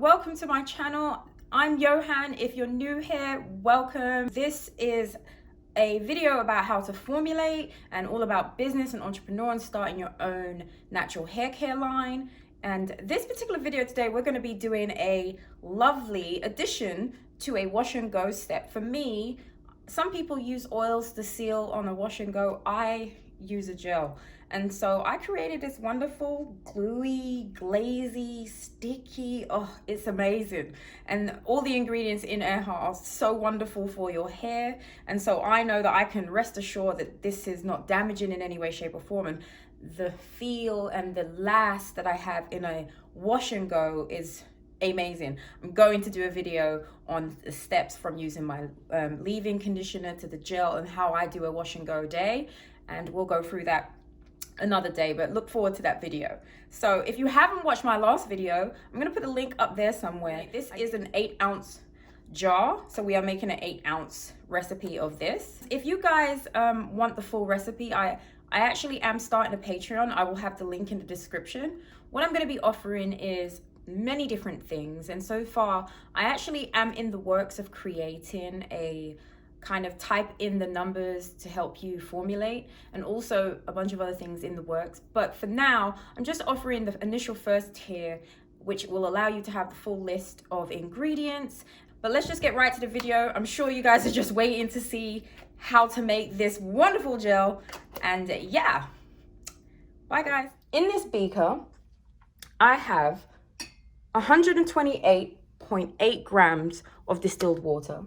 welcome to my channel. I'm Johan. If you're new here, welcome. This is a video about how to formulate and all about business and entrepreneur and starting your own natural hair care line. And this particular video today, we're going to be doing a lovely addition to a wash and go step. For me, some people use oils to seal on a wash and go. I use a gel. And so I created this wonderful, gluey, glazy, sticky, oh, it's amazing. And all the ingredients in it are so wonderful for your hair. And so I know that I can rest assured that this is not damaging in any way, shape or form. And the feel and the last that I have in a wash and go is amazing. I'm going to do a video on the steps from using my leave-in conditioner to the gel and how I do a wash and go day. And we'll go through that another day, but look forward to that video. So if you haven't watched my last video, I'm gonna put a link up there somewhere. This is an 8-ounce jar, so we are making an 8-ounce recipe of this. If you guys want the full recipe, I actually am starting a Patreon. I will have the link in the description. What I'm gonna be offering is many different things, and so far I actually am in the works of creating a kind of type in the numbers to help you formulate, and also a bunch of other things in the works. But for now, I'm just offering the initial first tier, which will allow you to have the full list of ingredients. But let's just get right to the video. I'm sure you guys are just waiting to see how to make this wonderful gel. And yeah, bye guys. In this beaker, I have 128.8 grams of distilled water.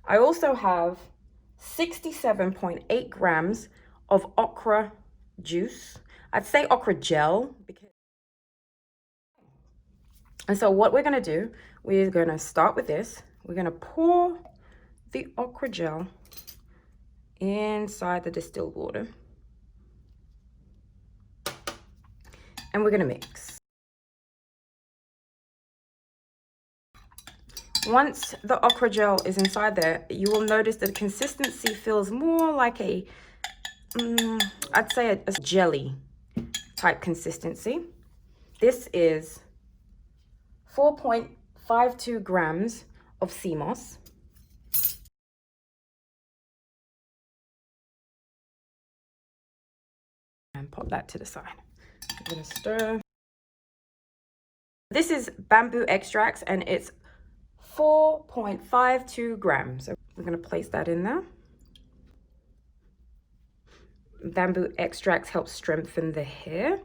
I also have 67.8 grams of okra juice. I'd say okra gel. And so what we're gonna do, we're gonna start with this. We're gonna pour the okra gel inside the distilled water. And we're gonna mix. Once the okra gel is inside there, you will notice that the consistency feels more like a, I'd say a jelly type consistency. This is 4.52 grams of sea moss. And pop that to the side. I'm gonna stir. This is bamboo extracts and it's 4.52 grams. So we're going to place that in there. Bamboo extracts help strengthen the hair.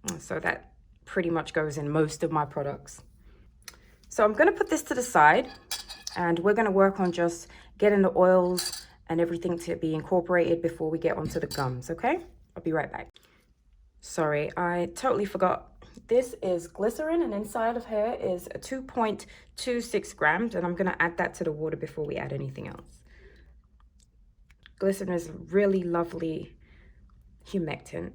And so that pretty much goes in most of my products. So I'm going to put this to the side and we're going to work on just getting the oils and everything to be incorporated before we get onto the gums, okay? I'll be right back. Sorry, I totally forgot. This is glycerin, and inside of here is a 2.26 grams, and I'm going to add that to the water before we add anything else. Glycerin is a really lovely humectant,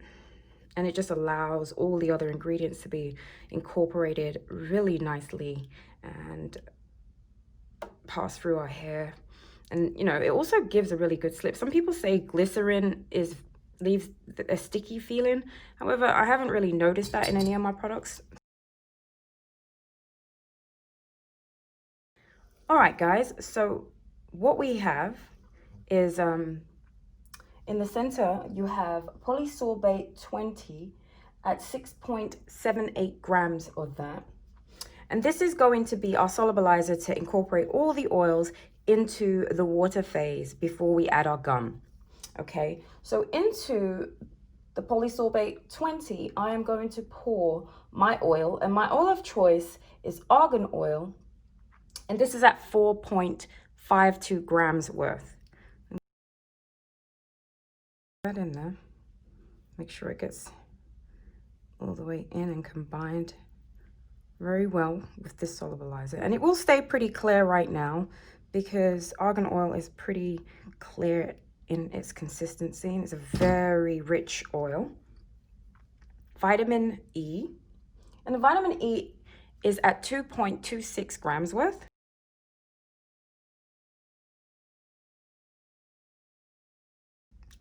and it just allows all the other ingredients to be incorporated really nicely and pass through our hair. And, you know, it also gives a really good slip. Some people say glycerin leaves a sticky feeling. However, I haven't really noticed that in any of my products. All right, guys, so what we have is in the center, you have polysorbate 20 at 6.78 grams of that. And this is going to be our solubilizer to incorporate all the oils into the water phase before we add our gum. Okay, so into the polysorbate 20, I am going to pour my oil, and my oil of choice is argan oil, and this is at 4.52 grams worth. Put that in there, make sure it gets all the way in and combined very well with this solubilizer. And it will stay pretty clear right now because argan oil is pretty clear in its consistency, and it's a very rich oil. Vitamin E, and the vitamin E is at 2.26 grams worth.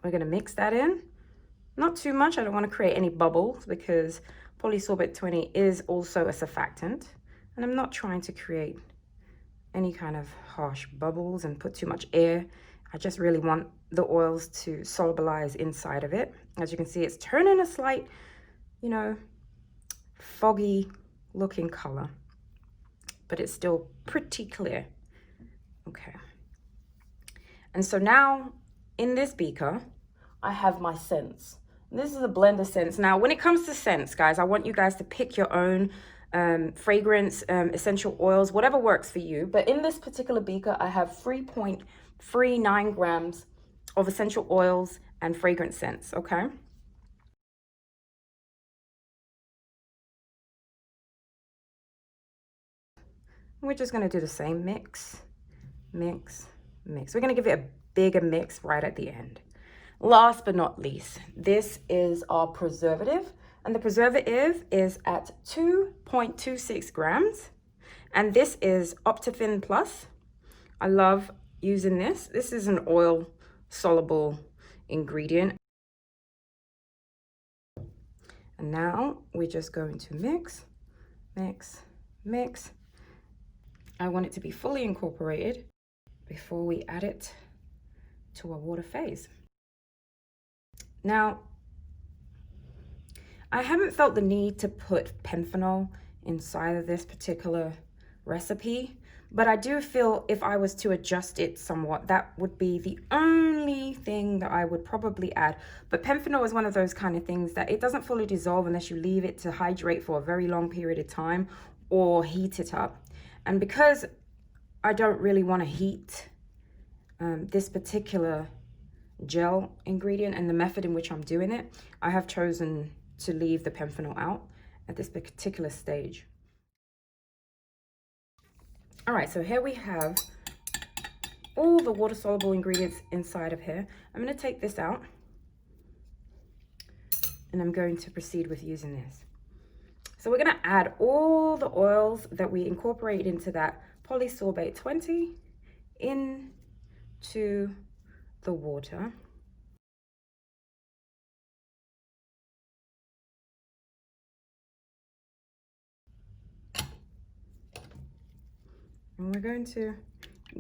We're gonna mix that in Not too much. I don't want to create any bubbles because polysorbate 20 is also a surfactant. And I'm not trying to create any kind of harsh bubbles and put too much air. I just really want the oils to solubilize inside of it. As you can see, it's turning a slight, you know, foggy looking color, but it's still pretty clear. Okay. And so now in this beaker, I have my scents. And this is a blend of scents. Now, when it comes to scents, guys, I want you guys to pick your own fragrance, essential oils, whatever works for you. But in this particular beaker, I have 3.39 grams of essential oils and fragrance scents, okay? We're just gonna do the same mix, mix, mix. We're gonna give it a bigger mix right at the end. Last but not least, this is our preservative. And the preservative is at 2.26 grams. And this is Optifin Plus. I love using this. This is an oil soluble ingredient. And now we're just going to mix, mix, mix. I want it to be fully incorporated before we add it to our water phase. Now, I haven't felt the need to put penthanol inside of this particular recipe, but I do feel if I was to adjust it somewhat, that would be the only thing that I would probably add. But penthanol is one of those kind of things that it doesn't fully dissolve unless you leave it to hydrate for a very long period of time or heat it up. And because I don't really want to heat this particular gel ingredient and the method in which I'm doing it, I have chosen to leave the penthanol out at this particular stage. All right, so here we have all the water soluble ingredients inside of here. I'm going to take this out and I'm going to proceed with using this. So we're going to add all the oils that we incorporated into that polysorbate 20 into the water. And we're going to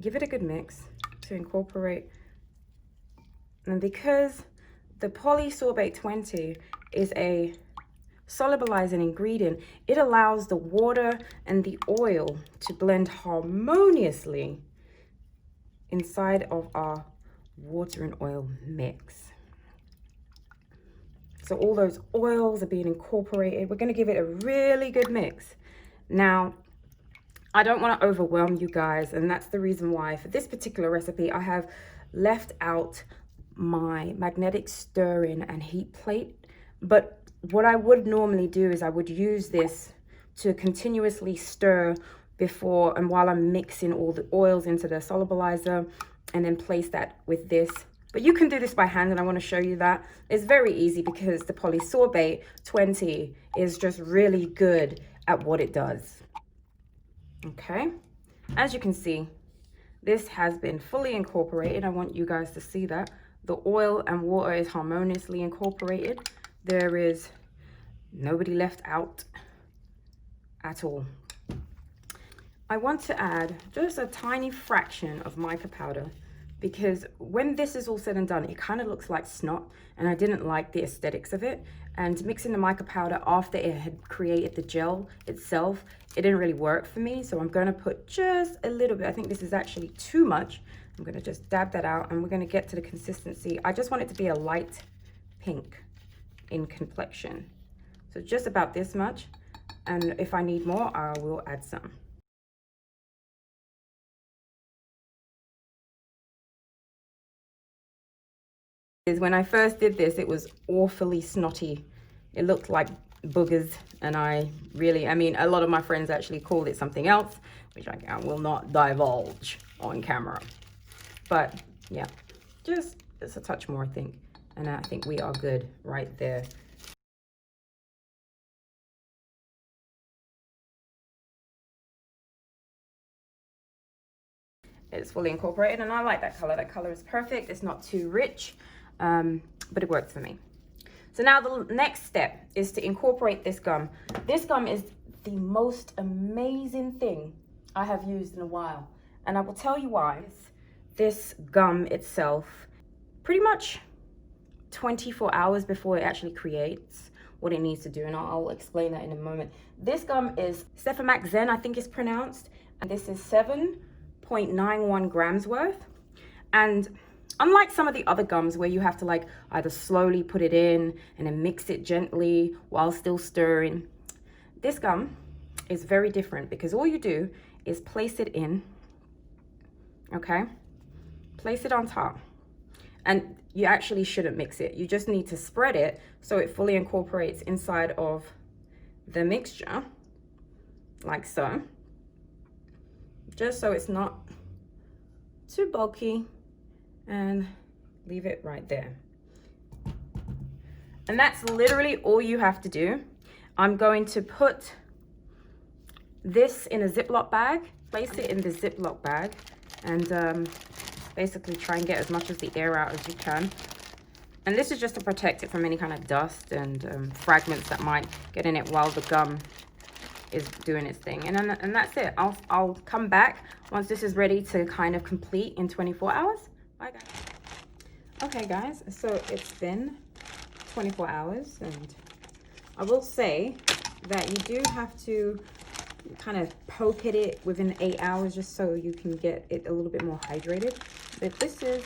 give it a good mix to incorporate. And because the polysorbate 20 is a solubilizing ingredient, it allows the water and the oil to blend harmoniously inside of our water and oil mix. So all those oils are being incorporated. We're going to give it a really good mix. Now, I don't want to overwhelm you guys, and that's the reason why for this particular recipe I have left out my magnetic stir-in and heat plate. But what I would normally do is I would use this to continuously stir before and while I'm mixing all the oils into the solubilizer, and then place that with this. But you can do this by hand, and I want to show you that. It's very easy because the polysorbate 20 is just really good at what it does. Okay, as you can see, this has been fully incorporated. I want you guys to see that the oil and water is harmoniously incorporated. There is nobody left out at all. I want to add just a tiny fraction of mica powder, because when this is all said and done, it kind of looks like snot, and I didn't like the aesthetics of it. And mixing the mica powder after it had created the gel itself, it didn't really work for me. So I'm going to put just a little bit. I think this is actually too much. I'm going to just dab that out, and we're going to get to the consistency. I just want it to be a light pink in complexion. So just about this much. And if I need more, I will add some. When I first did this, it was awfully snotty. It looked like boogers, and I mean, a lot of my friends actually called it something else, which I will not divulge on camera. But yeah, just a touch more, I think. And I think we are good right there. It's fully incorporated, and I like that color. That color is perfect. It's not too rich, but it works for me. So now the next step is to incorporate this gum. This gum is the most amazing thing I have used in a while. And I will tell you why. This gum itself, pretty much 24 hours before it actually creates what it needs to do. And I'll explain that in a moment. This gum is Cephamax Zen, I think it's pronounced. And this is 7.91 grams worth. And unlike some of the other gums where you have to like either slowly put it in and then mix it gently while still stirring, this gum is very different because all you do is place it in, okay? Place it on top. And you actually shouldn't mix it. You just need to spread it so it fully incorporates inside of the mixture, like so. Just so it's not too bulky, and leave it right there. And that's literally all you have to do. I'm going to put this in a Ziploc bag, place it in the Ziploc bag, and basically try and get as much of the air out as you can. And this is just to protect it from any kind of dust and fragments that might get in it while the gum is doing its thing. And that's it. I'll come back once this is ready to kind of complete in 24 hours. Bye guys. Okay guys, so it's been 24 hours, and I will say that you do have to kind of poke at it within 8 hours just so you can get it a little bit more hydrated. But this is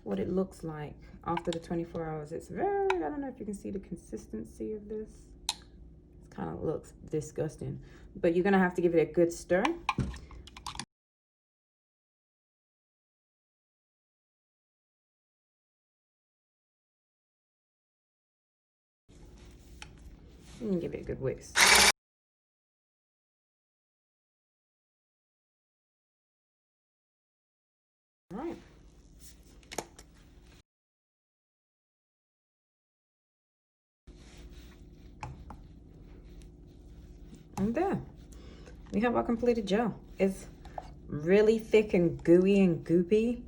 what it looks like after the 24 hours. It's very, I don't know if you can see the consistency of this. It kind of looks disgusting, but you're gonna have to give it a good stir. And give it a good whisk. All right. And there, we have our completed gel. It's really thick and gooey and goopy,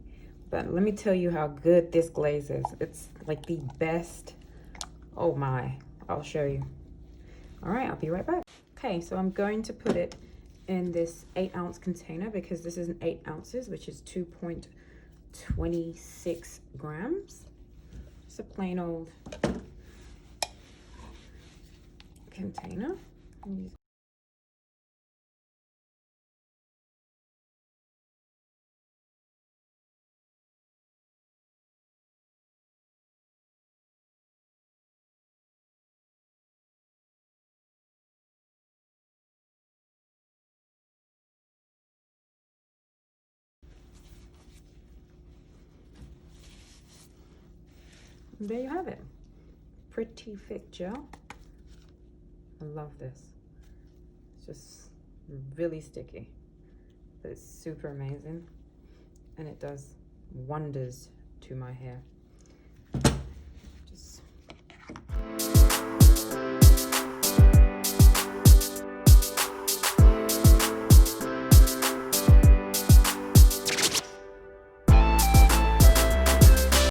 but let me tell you how good this glaze is. It's like the best. Oh my, I'll show you. All right, I'll be right back. Okay, so I'm going to put it in this 8-ounce container because this is an 8 ounces, which is 2.26 grams. Just a plain old container. And there you have it. Pretty thick gel. I love this. It's just really sticky, but it's super amazing, and it does wonders to my hair.